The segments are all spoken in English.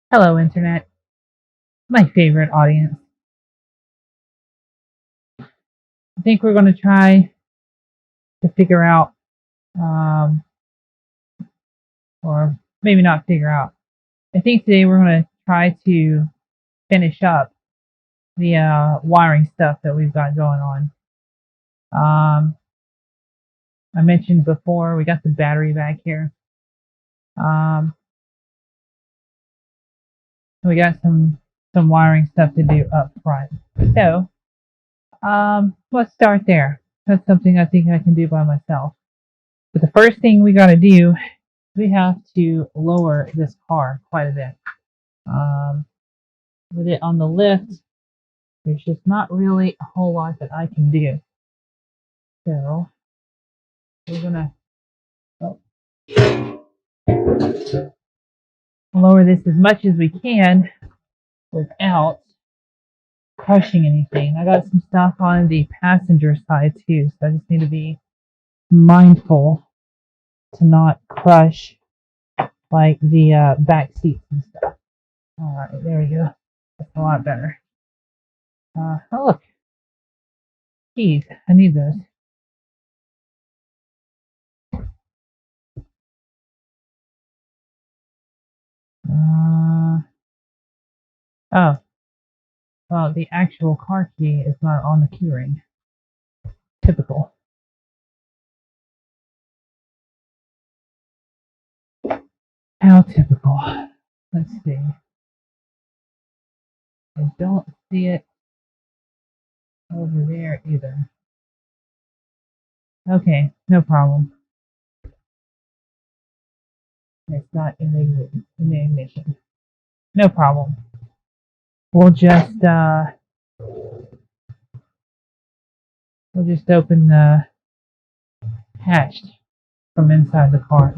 Hello, Internet, my favorite audience. I think we're going to try to figure out, um, or maybe not figure out. I think today we're going to try to finish up the wiring stuff that we've got going on. Um, I mentioned before we got the battery back here. Um, we got some wiring stuff to do up front. So let's start there. That's something I think I can do by myself. But the first thing we got to do, we have to lower this car quite a bit. Um, with it on the lift, there's just not really a whole lot that I can do. So we're gonna lower this as much as we can without crushing anything. I got some stuff on the passenger side too, so I just need to be mindful to not crush like the back seats and stuff. All right, there we go. That's a lot better. Oh look, keys. I need those. Oh, well, the actual car key is not on the keyring. Typical. How typical. Let's see. I don't see it over there either. Okay, no problem. It's not in the ignition. No problem. We'll just open the hatch from inside the car.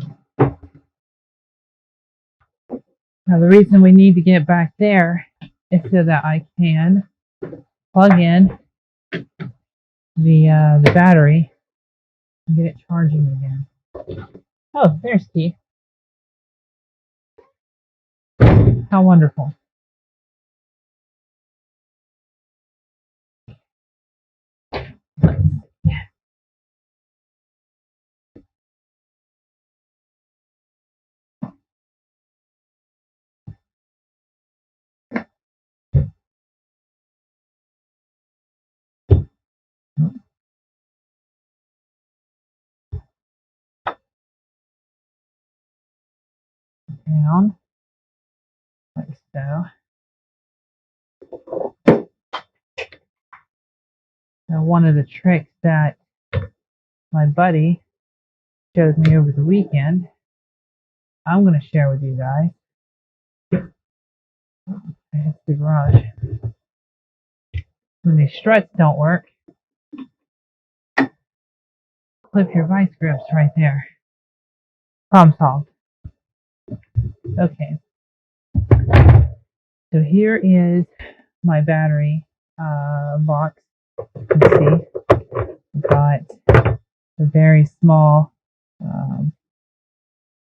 Now the reason we need to get back there is so that I can plug in the battery and get it charging again. Oh, there's Keith. How wonderful. Down, like so. Now one of the tricks that my buddy showed me over the weekend, I'm going to share with you guys. It's the garage. When these struts don't work, clip your vice grips right there. Problem solved. Okay. So here is my battery box. You can see I've got a very small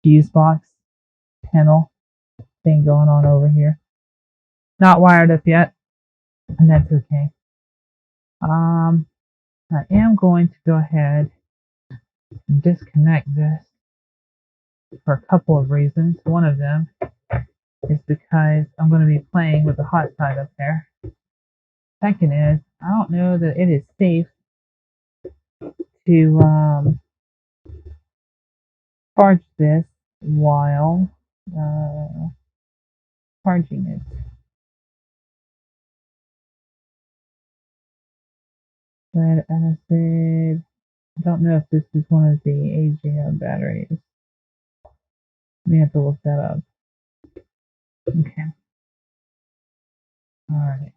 fuse box panel thing going on over here. Not wired up yet, and that's okay. I am going to go ahead and disconnect this for a couple of reasons. One of them is because I'm going to be playing with the hot side up there. Second is, I don't know that it is safe to charge this while charging it. Lead acid. I don't know if this is one of the AGM batteries. We have to look that up. Okay. All right.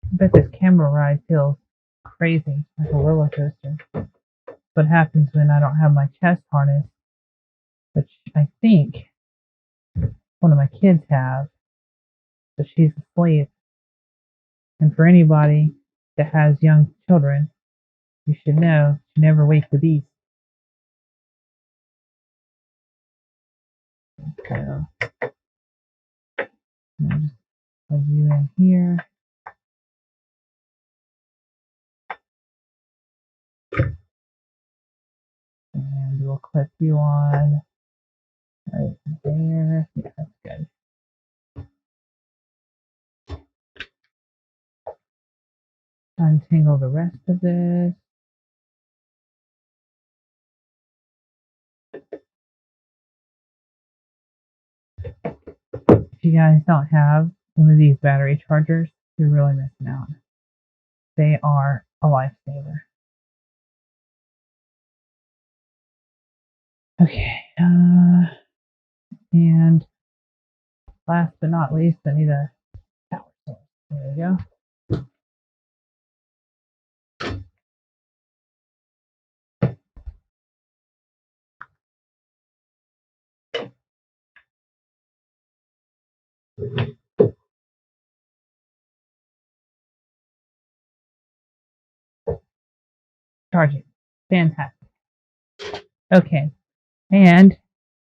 I bet this camera ride feels crazy, like a roller coaster. What happens when I don't have my chest harness, which I think one of my kids have, so she's asleep. And for anybody that has young children, you should know to never wake the beast. So I'll just plug you in here. And we'll clip you on right there. Yeah, that's good. Untangle the rest of this. If you guys don't have one of these battery chargers, you're really missing out. They are a lifesaver. Okay, and last but not least, I need a power source. There we go. Charging. Fantastic. Okay, and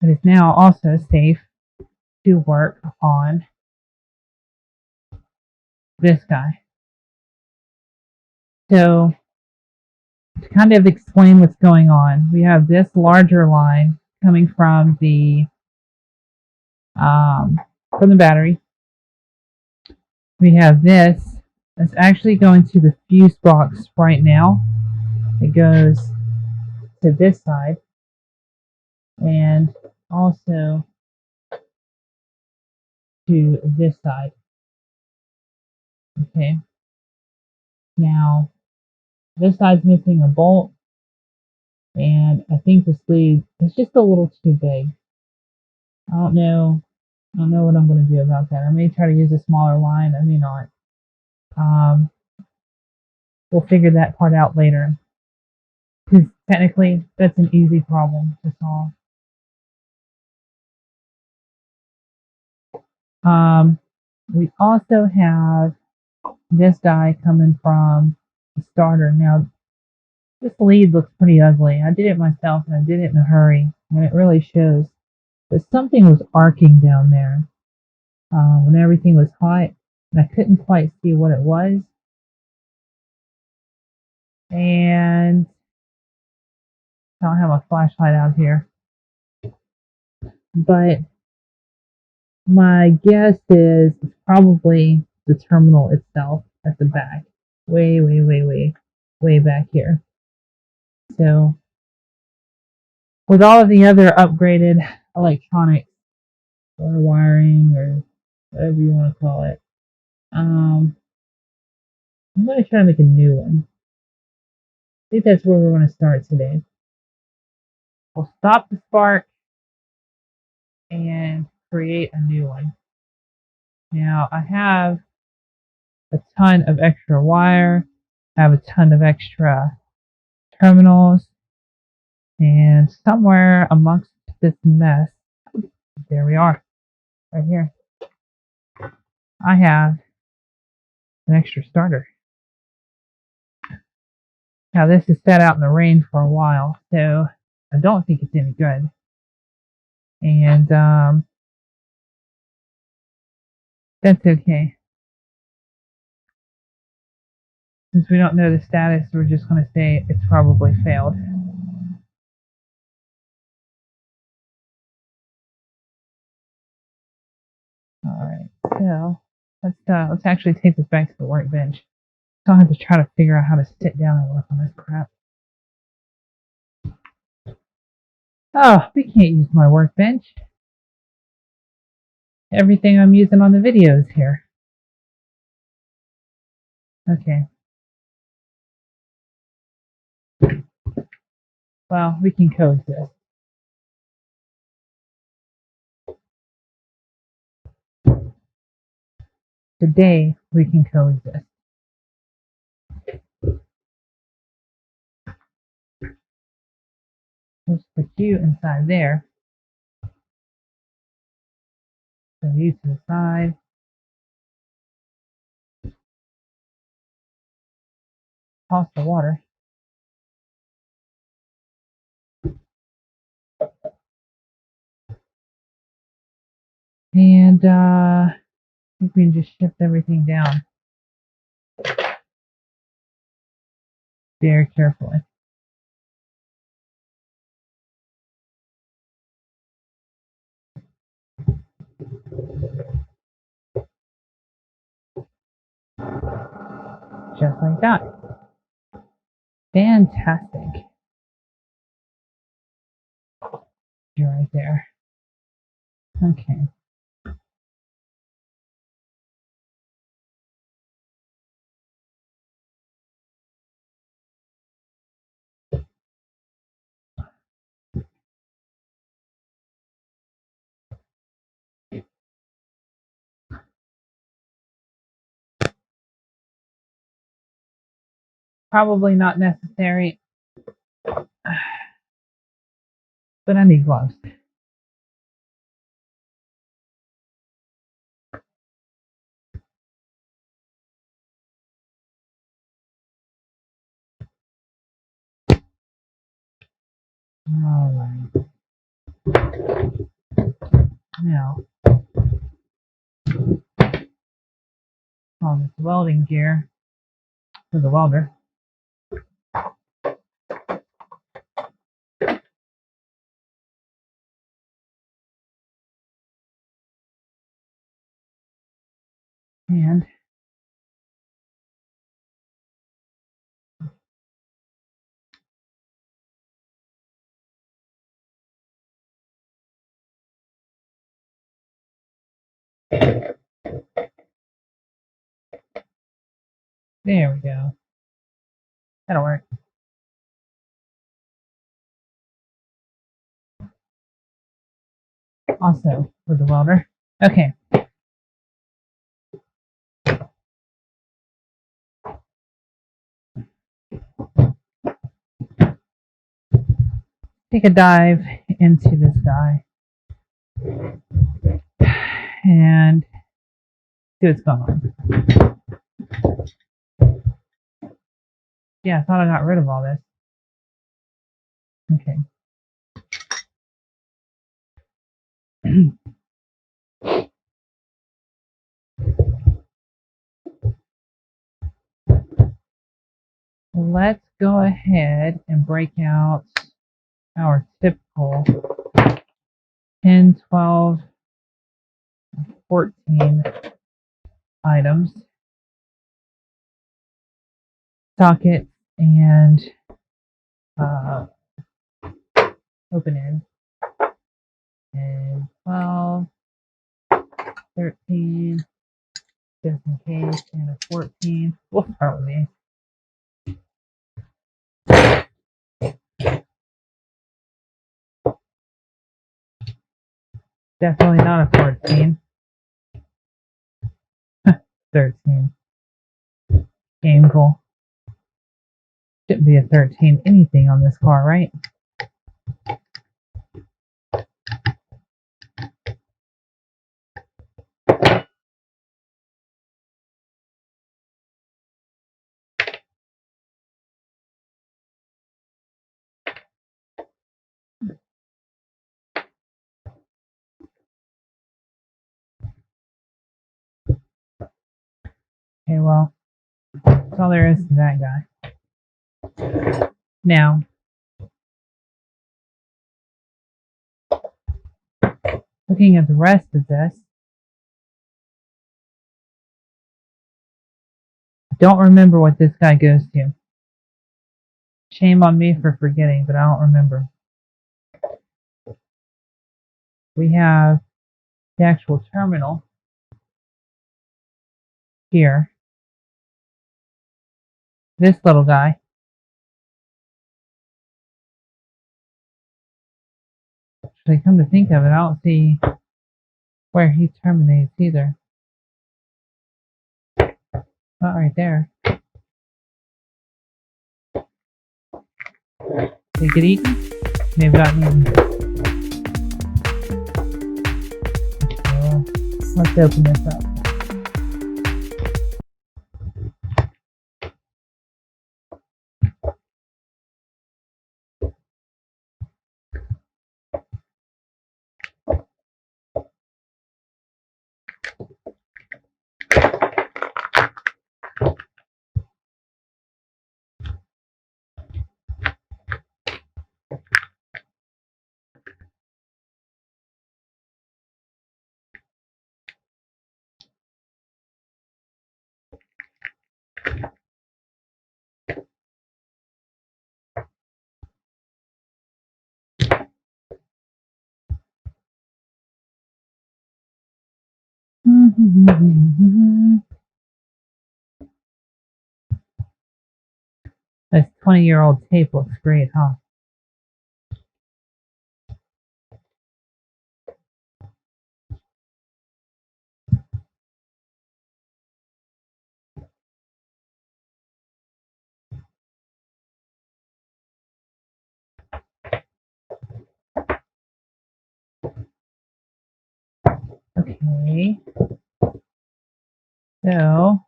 it is now also safe to work on this guy. So to kind of explain what's going on, we have this larger line coming from the battery. We have this that's actually going to the fuse box right now. It goes to this side and also to this side. Okay. Now this side's missing a bolt, and I think the sleeve is just a little too big. I don't know what I'm going to do about that. I may try to use a smaller line. I may not. We'll figure that part out later. Because technically, that's an easy problem to solve. We also have this guy coming from the starter. Now, this lead looks pretty ugly. I did it myself, and I did it in a hurry, and it really shows. But something was arcing down there when everything was hot, and I couldn't quite see what it was. And I don't have a flashlight out here, but my guess is it's probably the terminal itself at the back, way back here. So, with all of the other upgraded electronics or wiring or whatever you want to call it, I'm going to try to make a new one. I think that's where we're going to start today. We'll stop the spark and create a new one. Now, I have a ton of extra wire, I have a ton of extra terminals, and somewhere amongst this mess, there we are, right here, I have an extra starter. Now this is set out in the rain for a while, so I don't think it's any good. And that's okay. Since we don't know the status, we're just going to say it's probably failed. Alright, so let's actually take this back to the workbench. So I'll have to try to figure out how to sit down and work on this crap. Oh, we can't use my workbench. Everything I'm using on the video is here. Okay. Well, we can coexist. Today, we can coexist. Let's put you inside there. So you to the side. Toss the water. And I think we can just shift everything down very carefully. Just like that. Fantastic. You're right there. Okay. Probably not necessary, but I need gloves. All right. Now, on this welding gear for the welder. And there we go. That'll work. Also for the welder. Okay. Take a dive into this guy and see what's going on. Yeah, I thought I got rid of all this. Okay. Let's go ahead and break out our typical 10, 12, 14 items. Socket and open end. And 12, 13, just in case, and a 14. We'll start with me. Definitely not a 14. 13. Gamble. Shouldn't be a 13 anything on this car, right? Okay, well, that's all there is to that guy. Now, looking at the rest of this, I don't remember what this guy goes to. Shame on me for forgetting, but I don't remember. We have the actual terminal here. This little guy. Actually, come to think of it, I don't see where he terminates either. Not right there. Did he get eaten? May have gotten eaten. Let's open this up. This 20-year-old tape looks great, huh? Okay. So,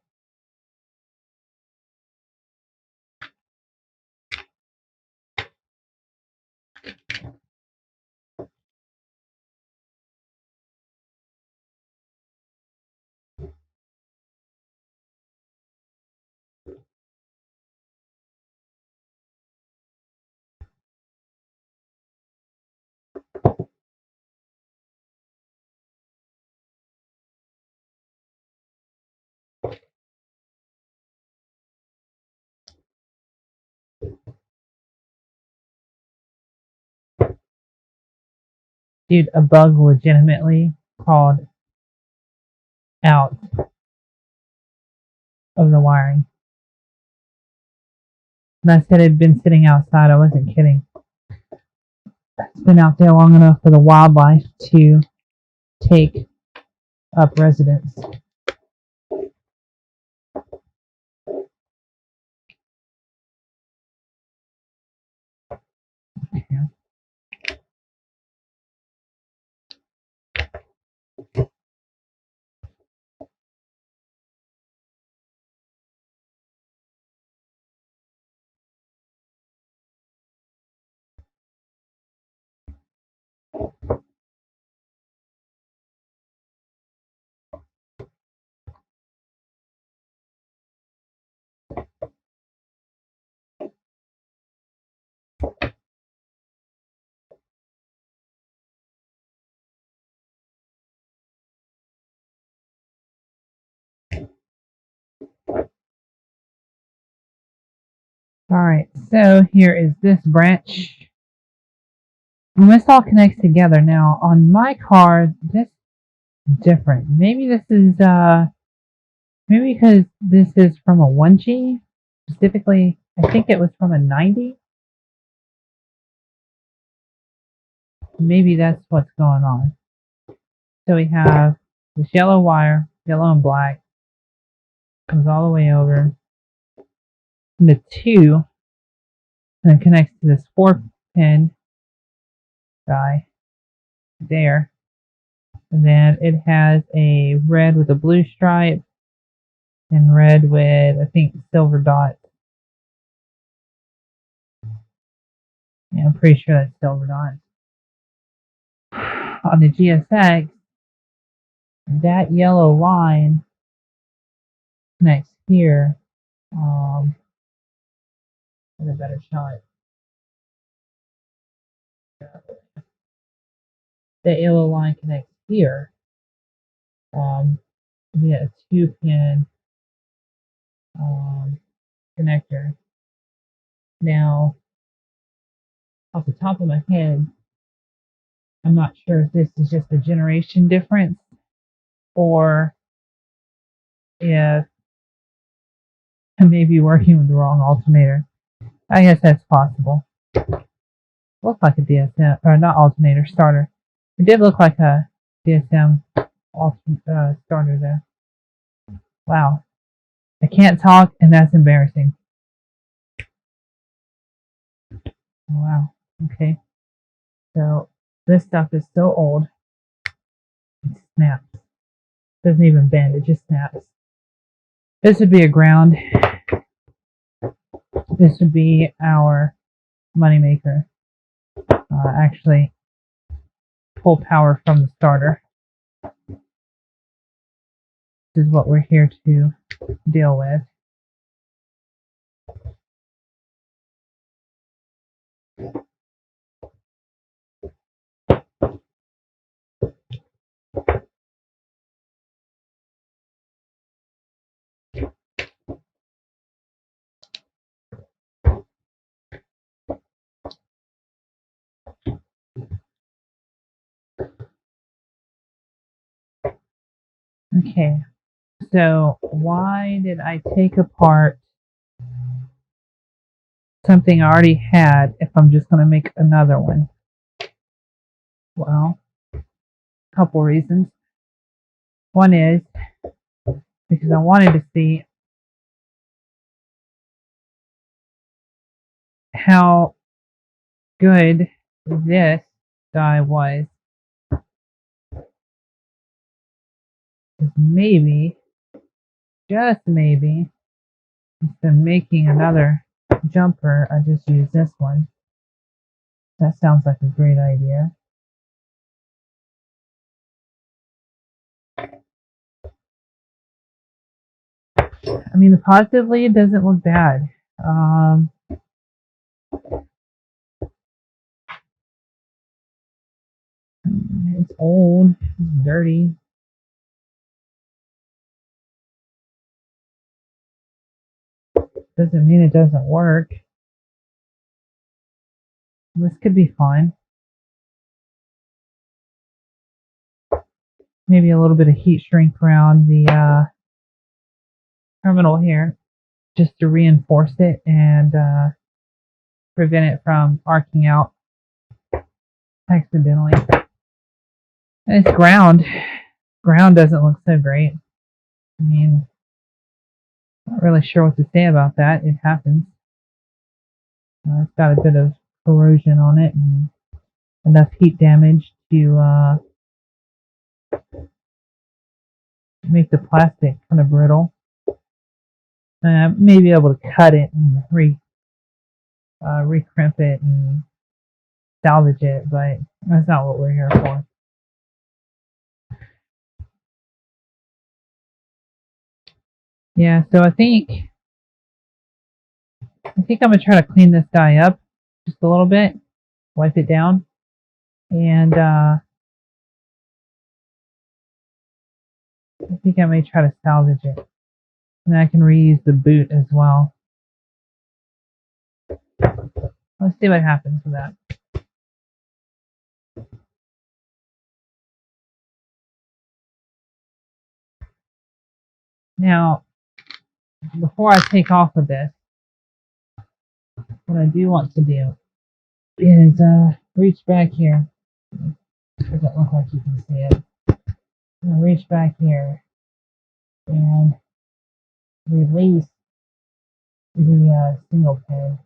dude, a bug legitimately crawled out of the wiring. And I said it had been sitting outside. I wasn't kidding. It's been out there long enough for the wildlife to take up residence. Yeah. Alright, so here is this branch. And this all connects together. Now, on my car, this is different. Maybe this is, maybe because this is from a 1G. Specifically, I think it was from a 90. Maybe that's what's going on. So we have this yellow wire, yellow and black, comes all the way over. And the 2, and then connects to this 4-pin guy there. And then it has a red with a blue stripe and red with, I think, silver dot. Yeah, I'm pretty sure that's silver dot. On the GSX, that yellow line connects here. With a better shot. That yellow line connects here via a 2-pin connector. Now, off the top of my head, I'm not sure if this is just a generation difference or if I may be working with the wrong alternator. I guess that's possible. Looks like a DSM, or not alternator, starter. It did look like a DSM starter there. Wow. I can't talk, and that's embarrassing. Oh, wow. Okay. So this stuff is so old. It snaps. Doesn't even bend, it just snaps. This would be a ground. This would be our moneymaker. Actually, pull power from the starter. This is what we're here to deal with. Okay, so why did I take apart something I already had if I'm just going to make another one? Well, a couple reasons. One is because I wanted to see how good this die was. Maybe, just maybe, instead of making another jumper, I just use this one. That sounds like a great idea. I mean, positively, it doesn't look bad. It's old, it's dirty. Doesn't mean it doesn't work. This could be fine. Maybe a little bit of heat shrink around the terminal here, just to reinforce it and prevent it from arcing out accidentally. And it's ground. Ground doesn't look so great. I mean, not really sure what to say about that. It happens. It's got a bit of corrosion on it and enough heat damage to make the plastic kind of brittle. May be able to cut it and recrimp it and salvage it, but that's not what we're here for. Yeah, so I think I'm gonna try to clean this guy up just a little bit, wipe it down, and I think I may try to salvage it. And I can reuse the boot as well. Let's see what happens with that. Now, before I take off with this, what I do want to do is reach back here. It doesn't look like you can see it. I'm going to reach back here and release the single pin.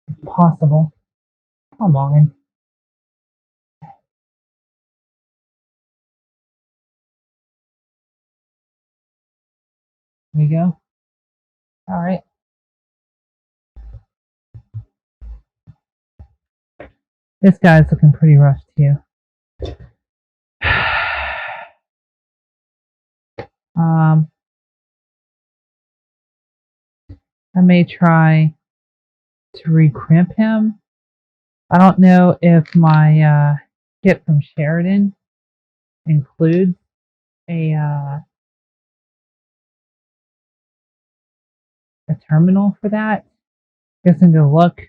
If possible. Come on. There we go. All right. This guy's looking pretty rough too. I may try to recrimp him. I don't know if my kit from Sheridan includes a terminal for that. I guess I'm gonna look.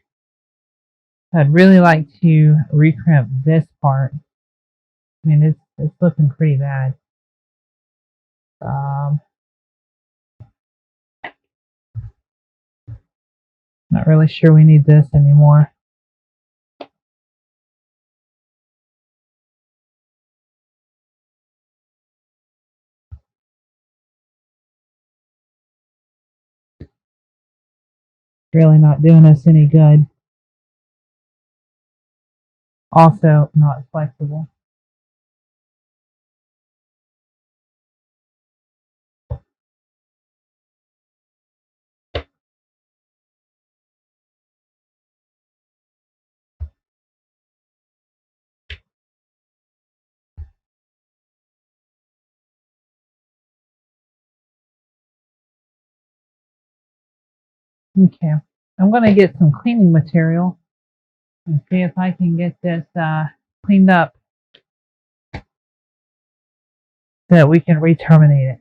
I'd really like to recrimp this part. I mean, it's looking pretty bad. Not really sure we need this anymore. Really not doing us any good. Also, not flexible. Okay, I'm going to get some cleaning material and see if I can get this cleaned up so that we can re-terminate it.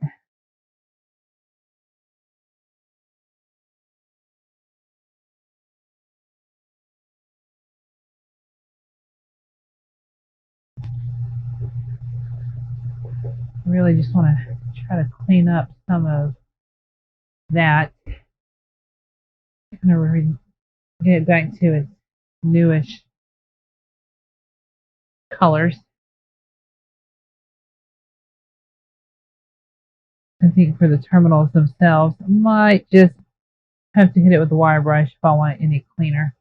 I really just want to try to clean up some of that. I'm going to get it back to its newish colors. I think for the terminals themselves, I might just have to hit it with the wire brush if I want it any cleaner.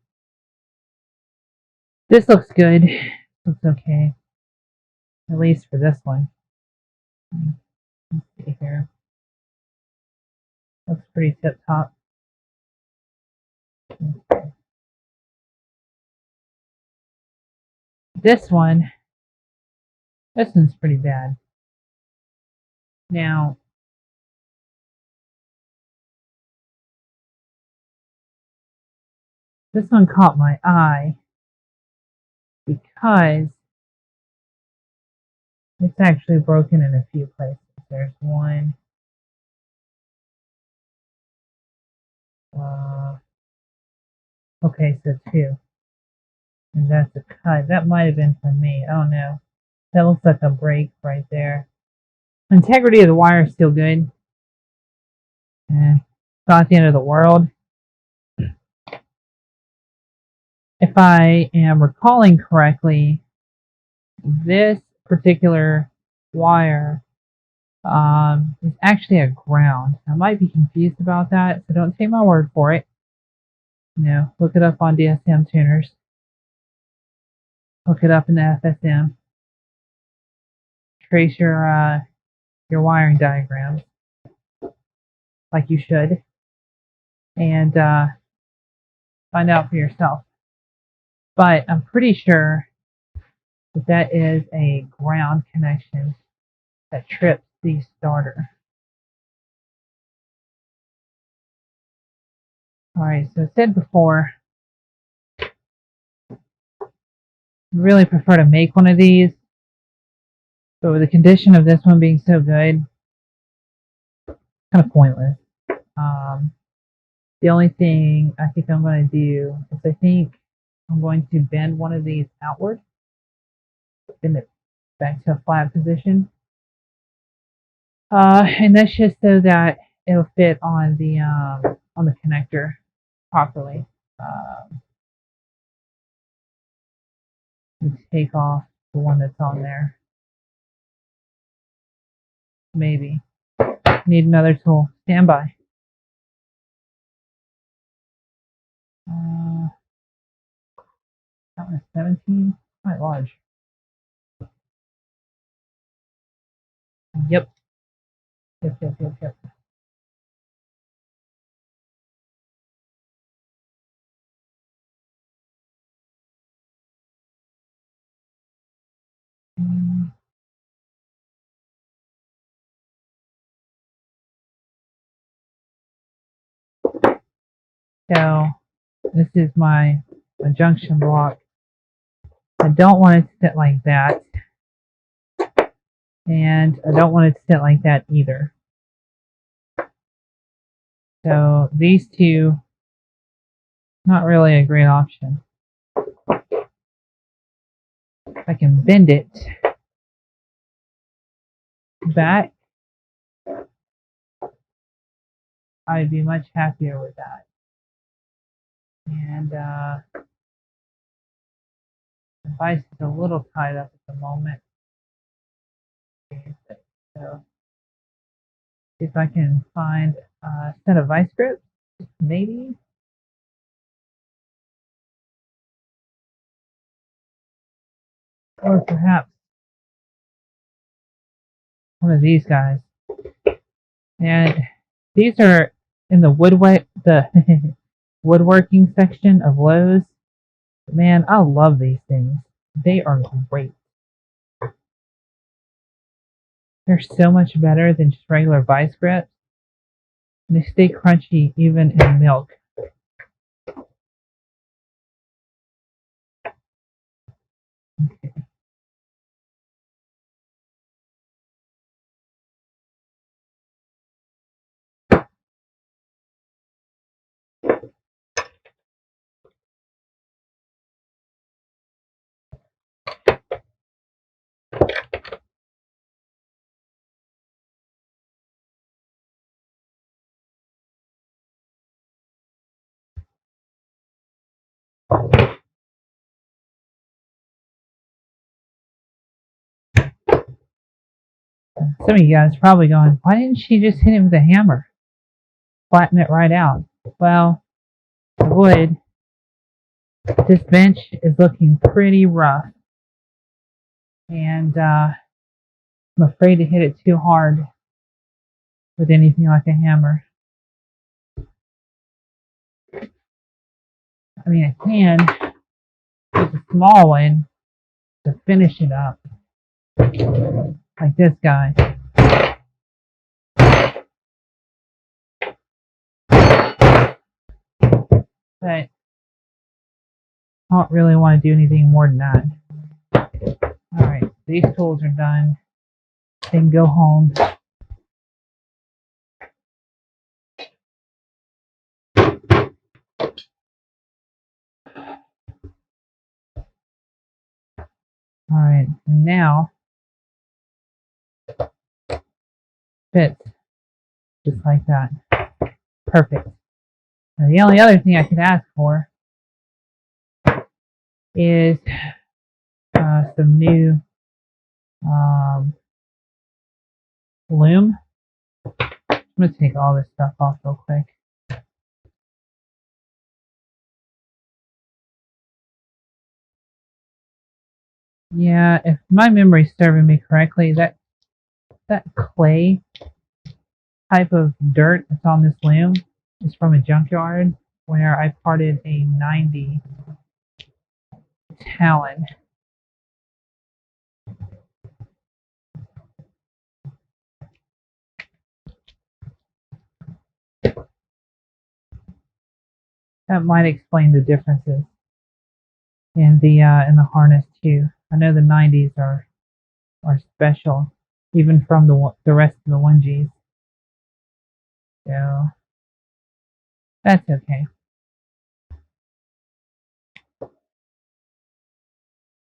This looks good. Looks okay. At least for this one. Let's see here. Looks pretty tip top. This one's pretty bad. Now, this one caught my eye because it's actually broken in a few places. There's one. Okay, so two. And that's a cut. That might have been from me. I don't know. That looks like a break right there. Integrity of the wire is still good. It's not the end of the world. If I am recalling correctly, this particular wire is actually a ground. I might be confused about that, so don't take my word for it. Look it up on DSM tuners. Look it up in the FSM. Trace your wiring diagrams like you should, and find out for yourself. But I'm pretty sure that is a ground connection that trips the starter. Alright, so I said before, I really prefer to make one of these, but with the condition of this one being so good, kind of pointless. The only thing I think I'm going to do is I think I'm going to bend one of these outward, bend it back to a flat position. And that's just so that it'll fit on the connector properly. And take off the one that's on there. Maybe. Need another tool. Stand by. That one's 17. Quite large. Yep. Yep. So this is my junction block. I don't want it to sit like that. And I don't want it to sit like that either. So these two, not really a great option. If I can bend it back, I'd be much happier with that. And the vice is a little tied up at the moment. So if I can find a set of vice grips, maybe. Or perhaps one of these guys. And these are in the the woodworking section of Lowe's. Man, I love these things. They are great. They're so much better than just regular vice grips. And they stay crunchy even in milk. Okay. Some of you guys are probably going, why didn't she just hit it with a hammer? Flatten it right out. Well, I would. This bench is looking pretty rough. And I'm afraid to hit it too hard with anything like a hammer. I mean, I can use a small one to finish it up, like this guy. But I don't really want to do anything more than that. Alright, these tools are done. They can go home. Alright, and now fits just like that. Perfect. Now, the only other thing I could ask for is some new loom. I'm going to take all this stuff off real quick. Yeah, if my memory's serving me correctly, that clay type of dirt that's on this loom is from a junkyard where I parted a 90 Talon. That might explain the differences in the harness too. I know the 90s are special, even from the rest of the 1Gs. So that's okay.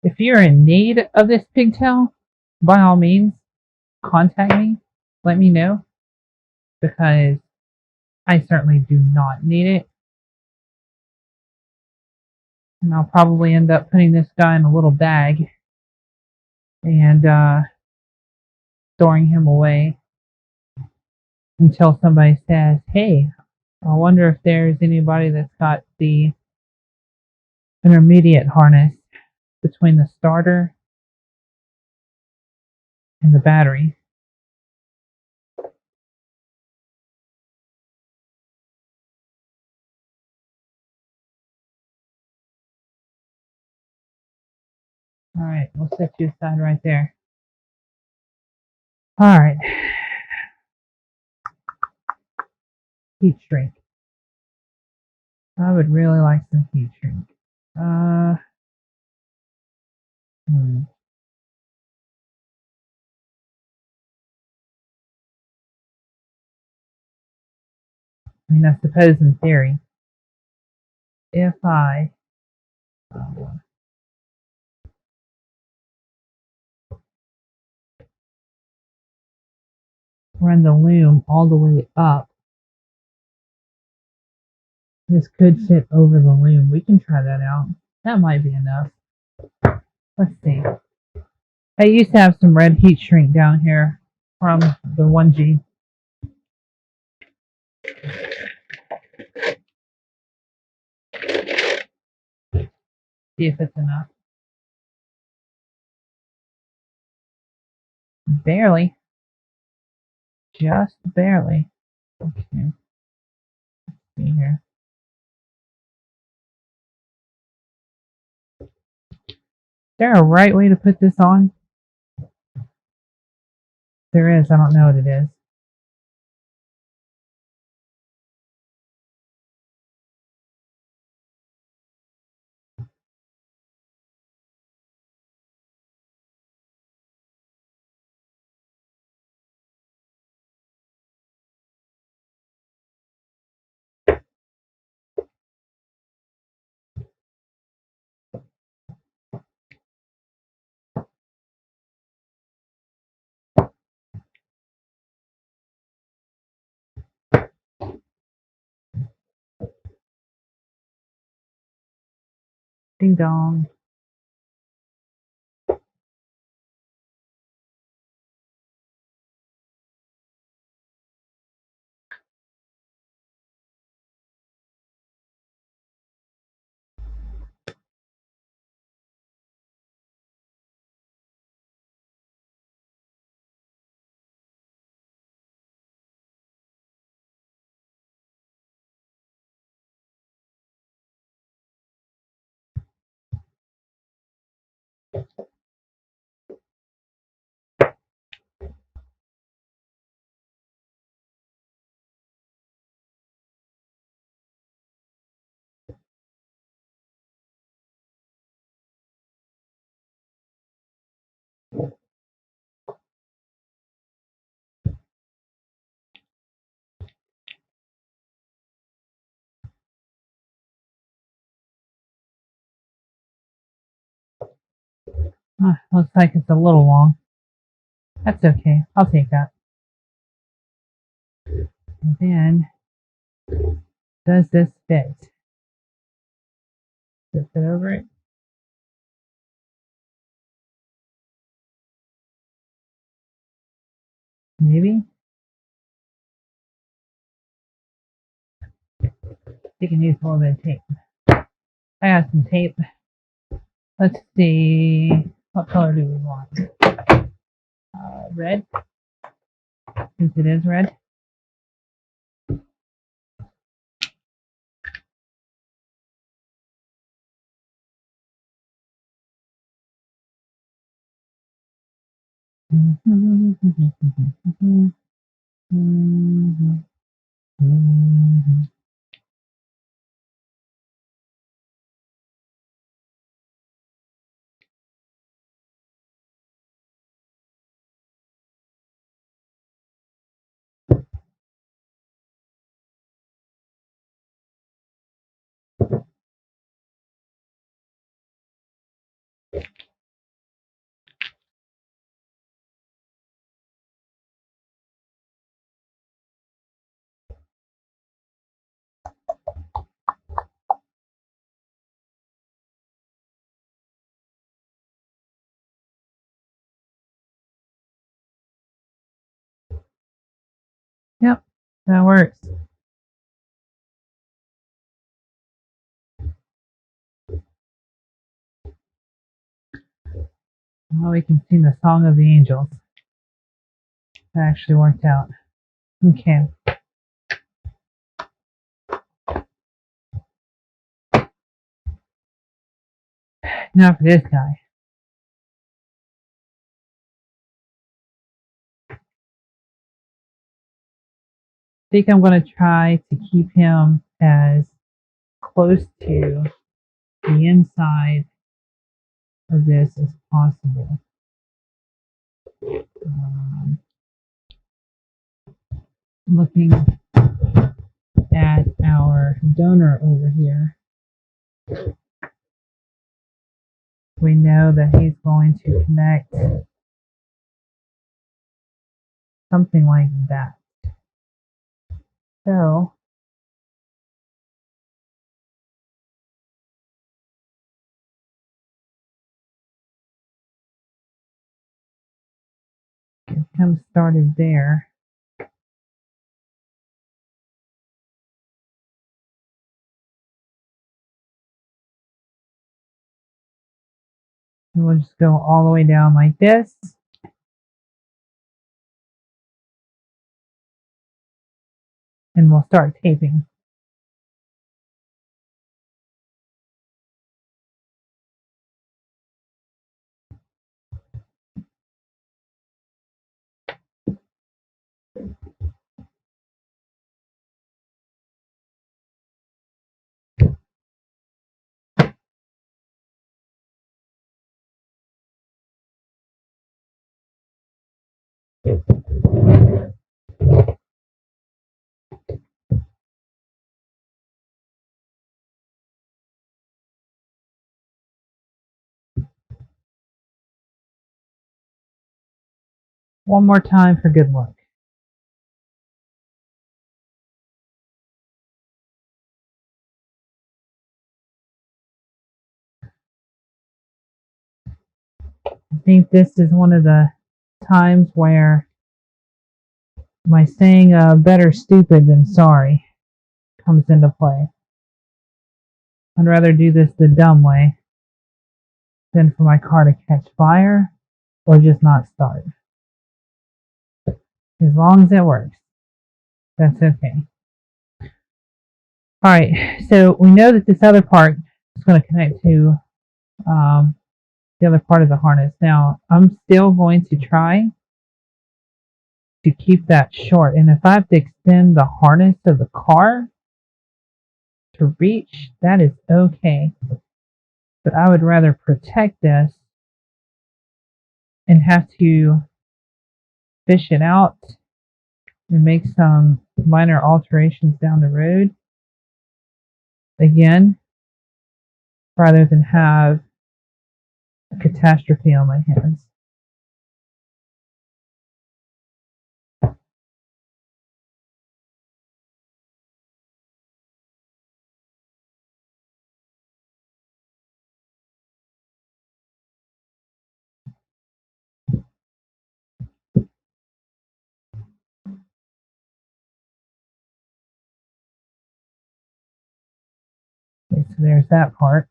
If you're in need of this pigtail, by all means, contact me. Let me know, because I certainly do not need it. And I'll probably end up putting this guy in a little bag and storing him away until somebody says, hey, I wonder if there's anybody that's got the intermediate harness between the starter and the battery. Alright, we'll set you aside right there. Alright. Heat shrink. I would really like some heat shrink. I mean, I suppose in theory, if I run the loom all the way up, this could fit over the loom. We can try that out. That might be enough. Let's see. I used to have some red heat shrink down here from the 1G. See if it's enough. Barely. Just barely. Okay. Let's see here. Is there a right way to put this on? There is. I don't know what it is. Ding dong. Looks like it's a little long. That's okay. I'll take that. And then, does this fit? Does it fit over it? Maybe. You can use a little bit of tape. I got some tape. Let's see. What color do we want? Red. Since it is red. Yep, that works. Well, we can sing the song of the angels. That actually worked out. Okay. Now for this guy. I think I'm going to try to keep him as close to the inside of this as possible. Looking at our donor over here, we know that he's going to connect something like that. So get him started there. And we'll just go all the way down like this. And we'll start taping. One more time for good luck. I think this is one of the times where my saying better stupid than sorry comes into play. I'd rather do this the dumb way than for my car to catch fire or just not start. As long as it works, that's okay. Alright, so we know that this other part is going to connect to the other part of the harness. Now, I'm still going to try to keep that short, and if I have to extend the harness of the car to reach, that is okay. But I would rather protect this and have to fish it out and make some minor alterations down the road again, rather than have a catastrophe on my hands. Okay, so there's that part.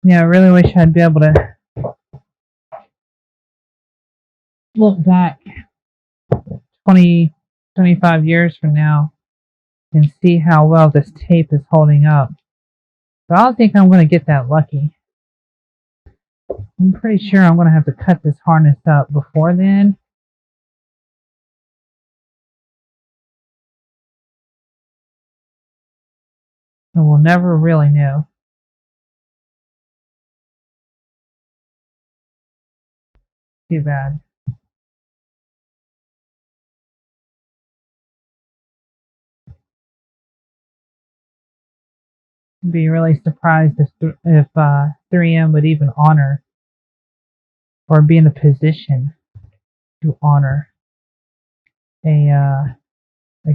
Yeah, I really wish I'd be able to look back 20, 25 years from now and see how well this tape is holding up. But I don't think I'm going to get that lucky. I'm pretty sure I'm going to have to cut this harness up before then. And we'll never really know. Too bad. I'd be really surprised if 3M would even honor or be in a position to honor a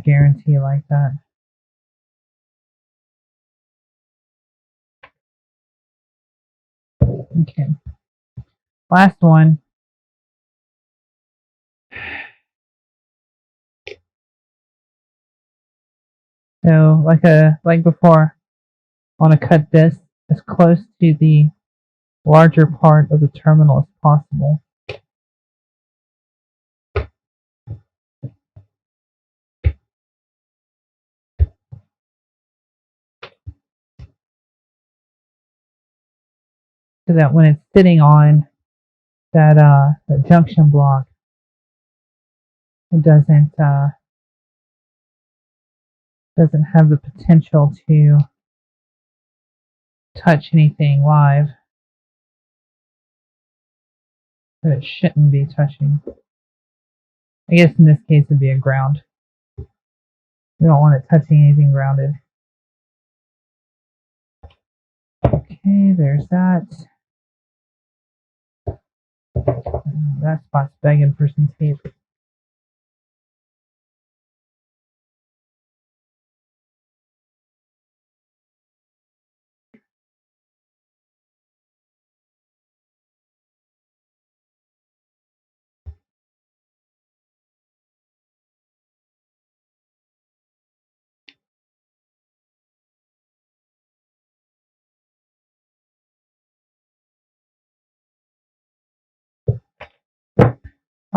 guarantee like that. Okay. Last one. So like before, I want to cut this as close to the larger part of the terminal as possible. So that when it's sitting on that junction block, it doesn't have the potential to touch anything live that it shouldn't be touching. I guess in this case it'd be a ground. We don't want it touching anything grounded. Okay, there's that. That spot's begging for some tape.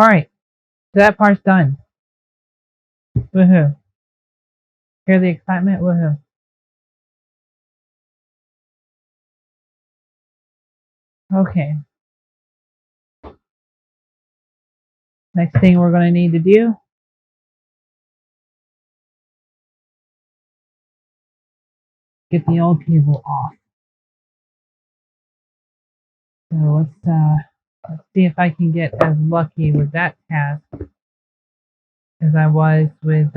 Alright, so that part's done. Woohoo. Hear the excitement? Woohoo. Okay. Next thing we're going to need to do get the old cable off. So let's see if I can get as lucky with that task as I was with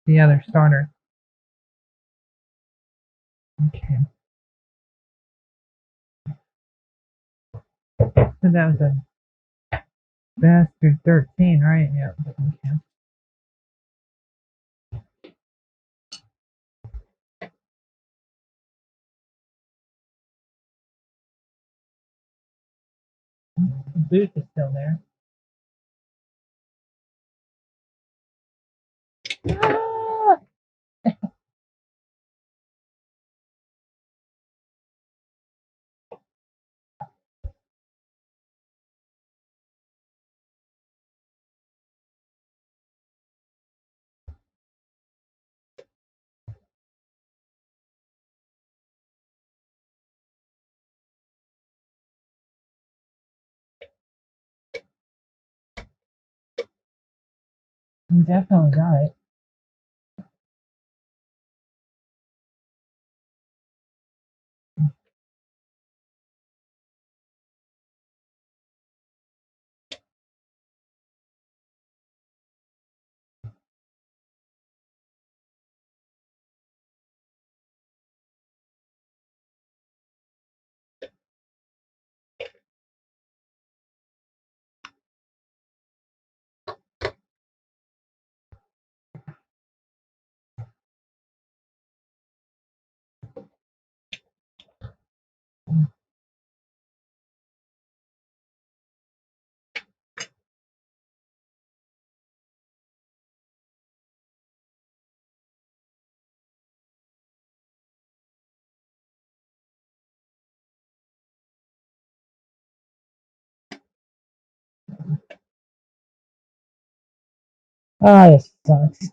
the other starter. Okay. So that was a bastard 13, right? Yeah. Okay. The boot is still there. Ah! You definitely got it. Ah, this sucks.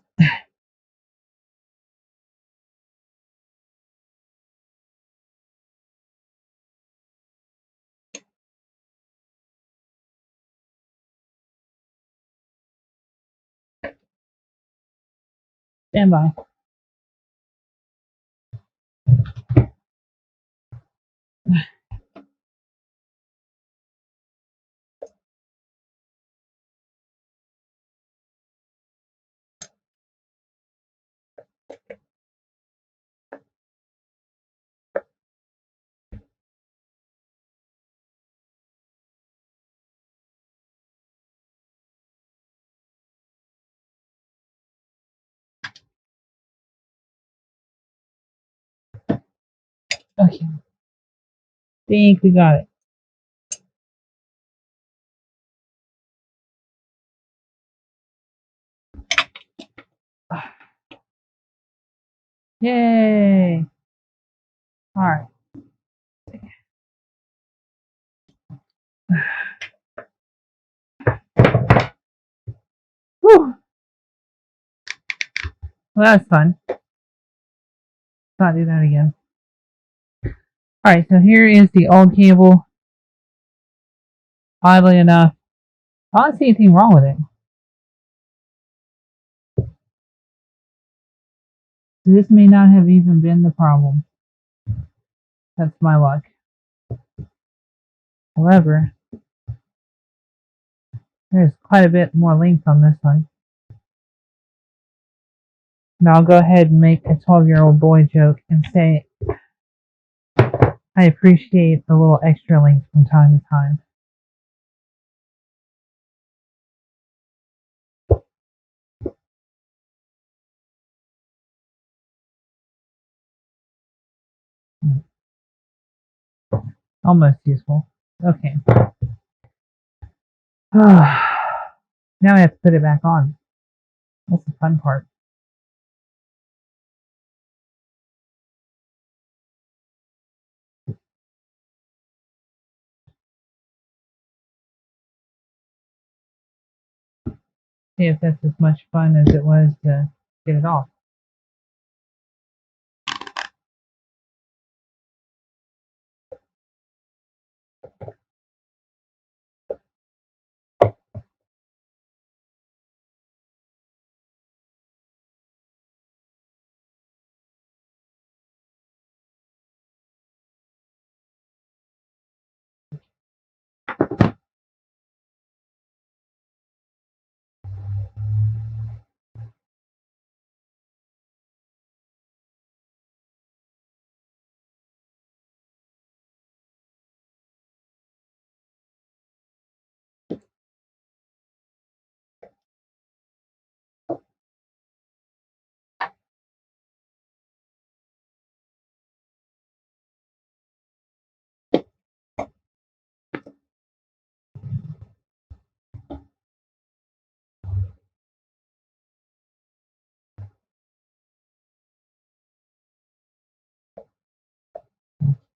Stand by. Okay. Think we got it. Yay! Alright. Whew. Well, that's fun. Not do that again. Alright, so here is the old cable. Oddly enough, I don't see anything wrong with it. This may not have even been the problem. That's my luck. However, there's quite a bit more length on this one. Now I'll go ahead and make a 12-year-old boy joke and say I appreciate a little extra length from time to time. Almost useful. Okay. Now I have to put it back on. That's the fun part. See if that's as much fun as it was to get it off.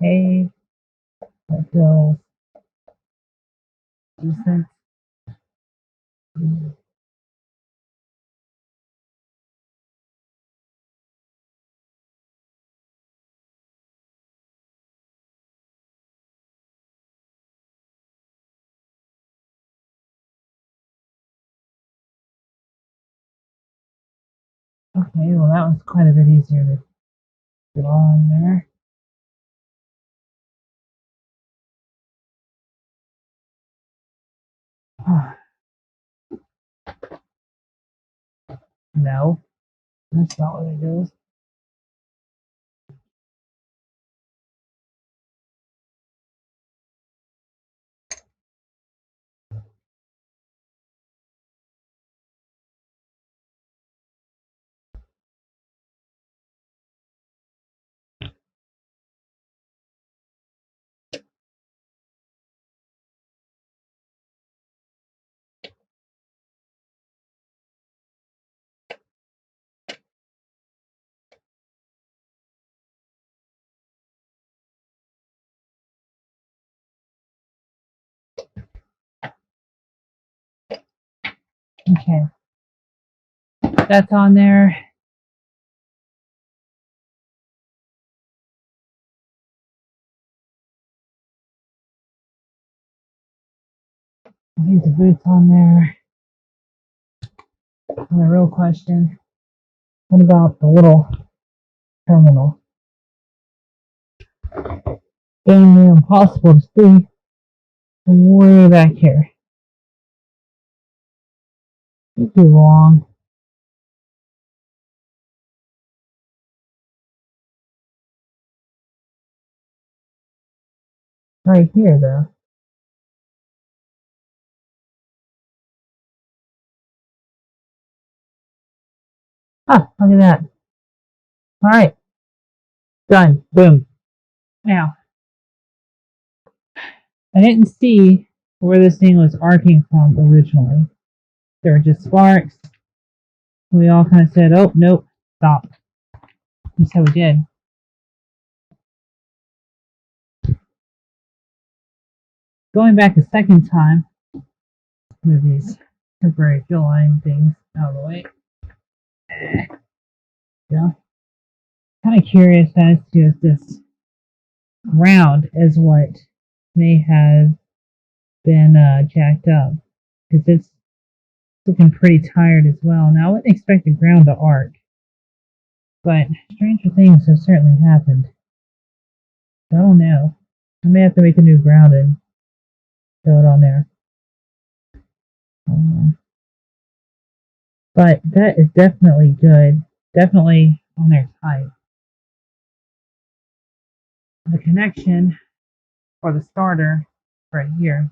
Okay, that feels decent. Okay, well that was quite a bit easier to get on there. No, that's not what it is. Okay, that's on there. Leave the boots on there. And the real question, what about the little terminal? Damn near impossible to see from way back here. It's too long. Right here though. Ah, look at that. Alright, done. Boom. Now, I didn't see where this thing was arcing from originally. There were just sparks. We all kind of said, oh, nope, stop. And so we did. Going back a second time, move these temporary fill line things out of the way. Yeah. Kind of curious as to if this ground is what may have been jacked up. Because it's looking pretty tired as well. Now, I wouldn't expect the ground to arc. But stranger things have certainly happened. I don't know. I may have to make a new ground and throw it on there. But that is definitely good. Definitely on there tight. The connection for the starter right here.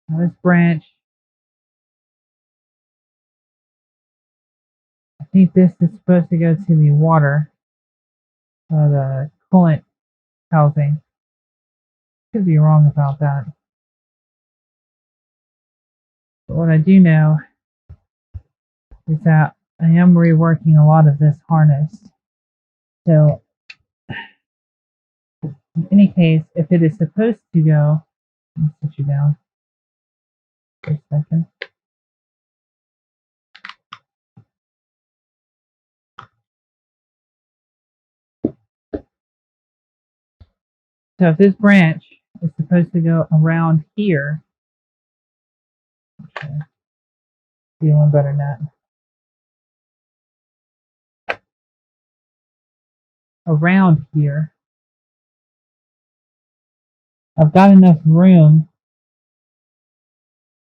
Now this branch, I think this is supposed to go to the water, the coolant housing. Could be wrong about that. But what I do know is that I am reworking a lot of this harness. So in any case, if it is supposed to go, let me sit you down for a second. So if this branch is supposed to go around here, okay, feeling better now. Around here, I've got enough room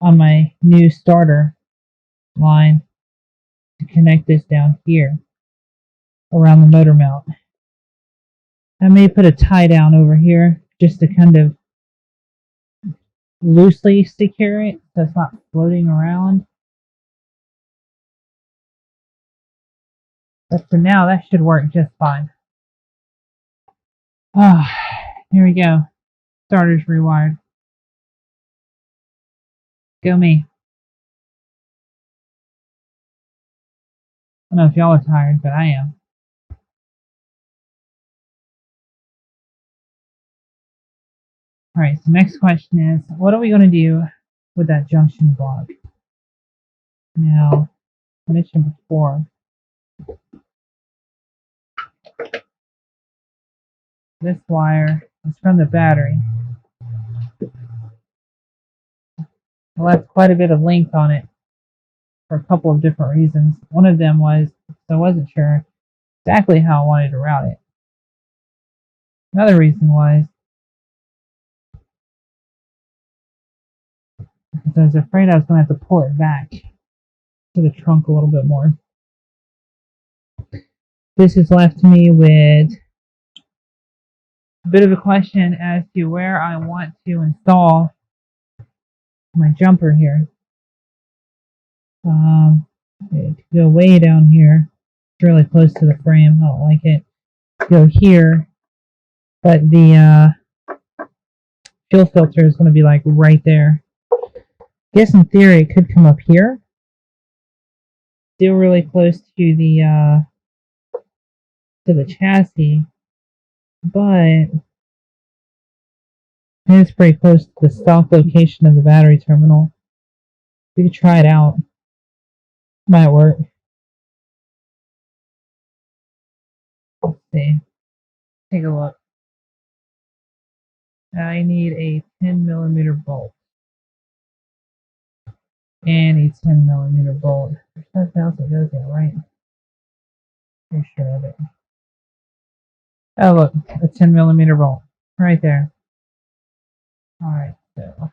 on my new starter line to connect this down here around the motor mount. I may put a tie down over here just to kind of loosely secure it so it's not floating around. But for now, that should work just fine. Ah, here we go. Starter's rewired. Go me. I don't know if y'all are tired, but I am. Alright, so next question is, what are we going to do with that junction block? Now, I mentioned before, this wire is from the battery. It left quite a bit of length on it for a couple of different reasons. One of them was I wasn't sure exactly how I wanted to route it. Another reason was because I was afraid I was going to have to pull it back to the trunk a little bit more. This has left me with a bit of a question as to where I want to install my jumper here. It could go way down here. It's really close to the frame. I don't like it. Go here, but the fuel filter is going to be like right there. I guess in theory it could come up here. Still really close to the chassis, but it's pretty close to the stock location of the battery terminal. We could try it out. Might work. Let's see. Take a look. I need a 10mm bolt. And a 10mm bolt. There's nothing else that goes there, right? Pretty sure of it. Oh, look. A 10mm bolt. Right there. Alright, so.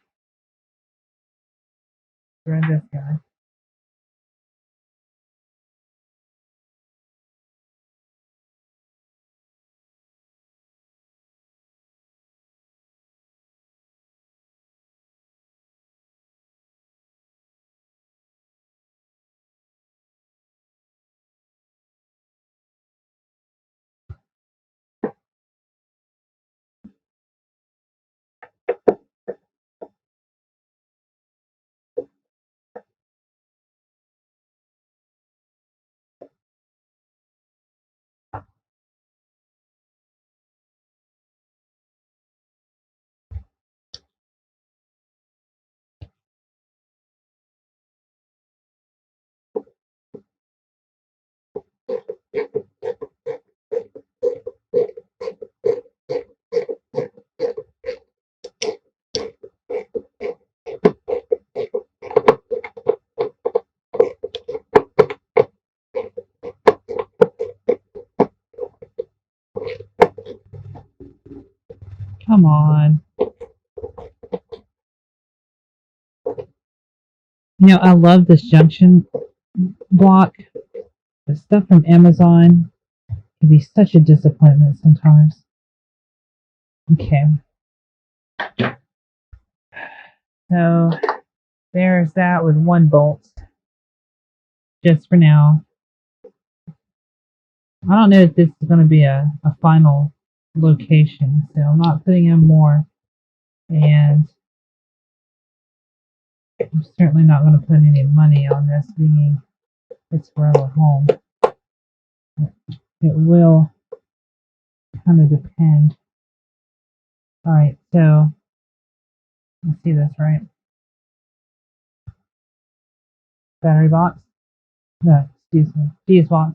Thread this guy. Come on. I love this junction block. The stuff from Amazon can be such a disappointment sometimes. Okay. So there's that with one bolt. Just for now. I don't know if this is going to be a final location, so I'm not putting in more. And I'm certainly not going to put any money on this being its forever home. It will kind of depend. Alright, so you see this, right? Battery box? No, excuse me. Fuse box.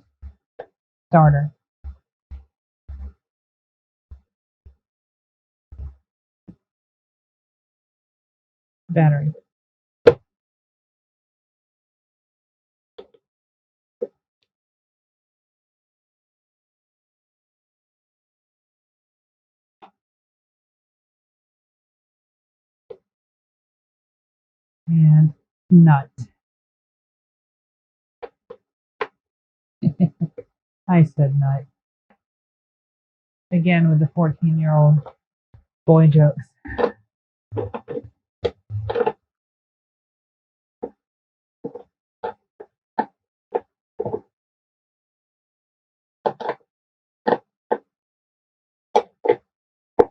Starter. Battery. And nut. I said nut. Again with the 14-year-old boy jokes.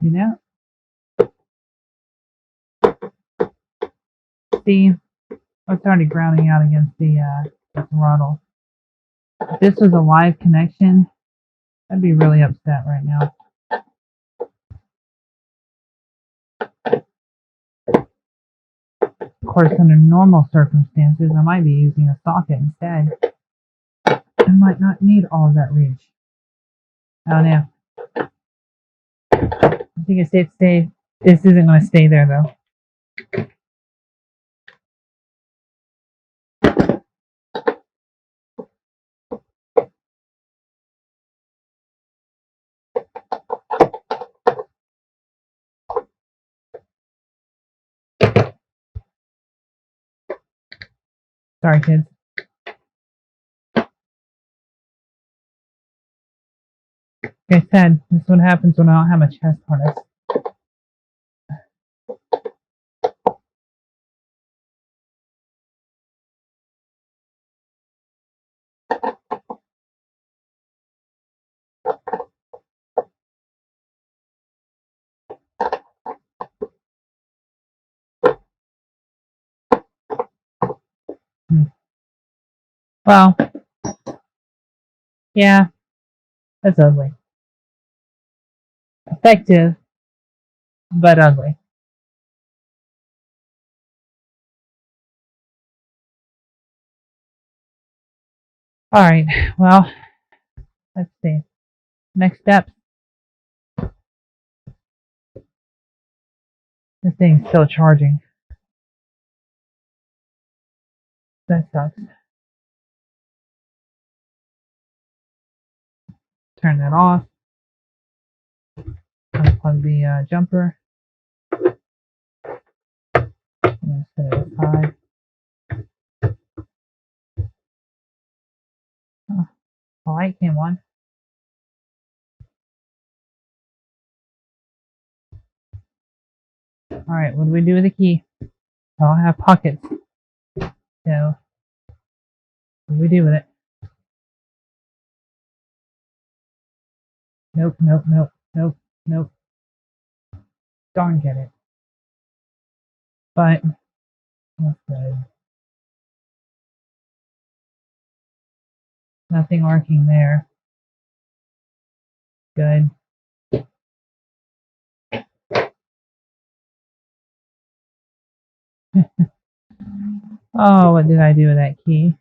You know? See, it's already grounding out against the throttle. If this was a live connection, I'd be really upset right now. Of course, under normal circumstances, I might be using a socket instead. I might not need all of that reach. I don't know. I think it's safe to say this isn't going to stay there, though. Sorry, kids. Like I said, this is what happens when I don't have my chest harness. Well, yeah, that's ugly. Effective, but ugly. Alright, well, let's see. Next step. This thing's still charging. That sucks. Turn that off. Unplug the jumper. I'm going to set it aside. Oh, the light came on. Alright, what do we do with the key? I don't have pockets. So, what do we do with it? Nope, nope, nope, nope, nope. Darn get it. But, that's good. Nothing working there. Good. Oh, what did I do with that key?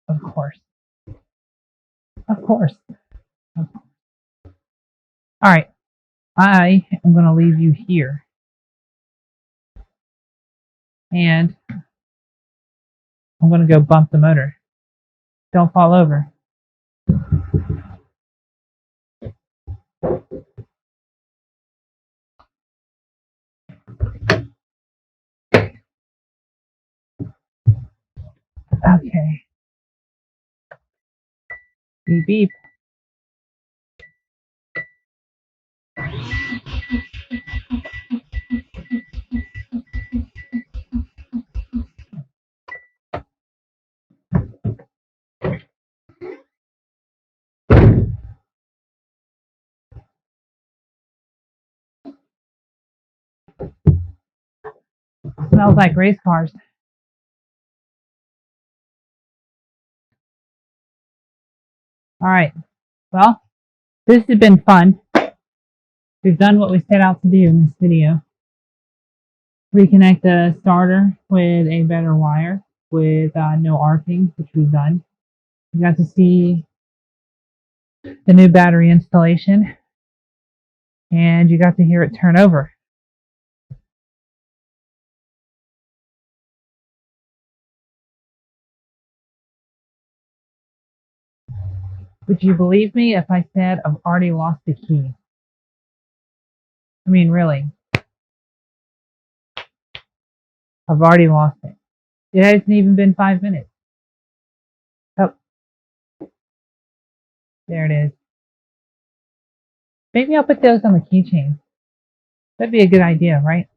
Of course. Of course. Alright. I am going to leave you here. And I'm going to go bump the motor. Don't fall over. Okay. Beep beep. Smells like race cars. Alright. Well, this has been fun. We've done what we set out to do in this video. Reconnect the starter with a better wire with no arcing, which we've done. You got to see the new battery installation, and you got to hear it turn over. Would you believe me if I said I've already lost the key? I mean, really. I've already lost it. It hasn't even been 5 minutes. Oh. There it is. Maybe I'll put those on the keychain. That'd be a good idea, right?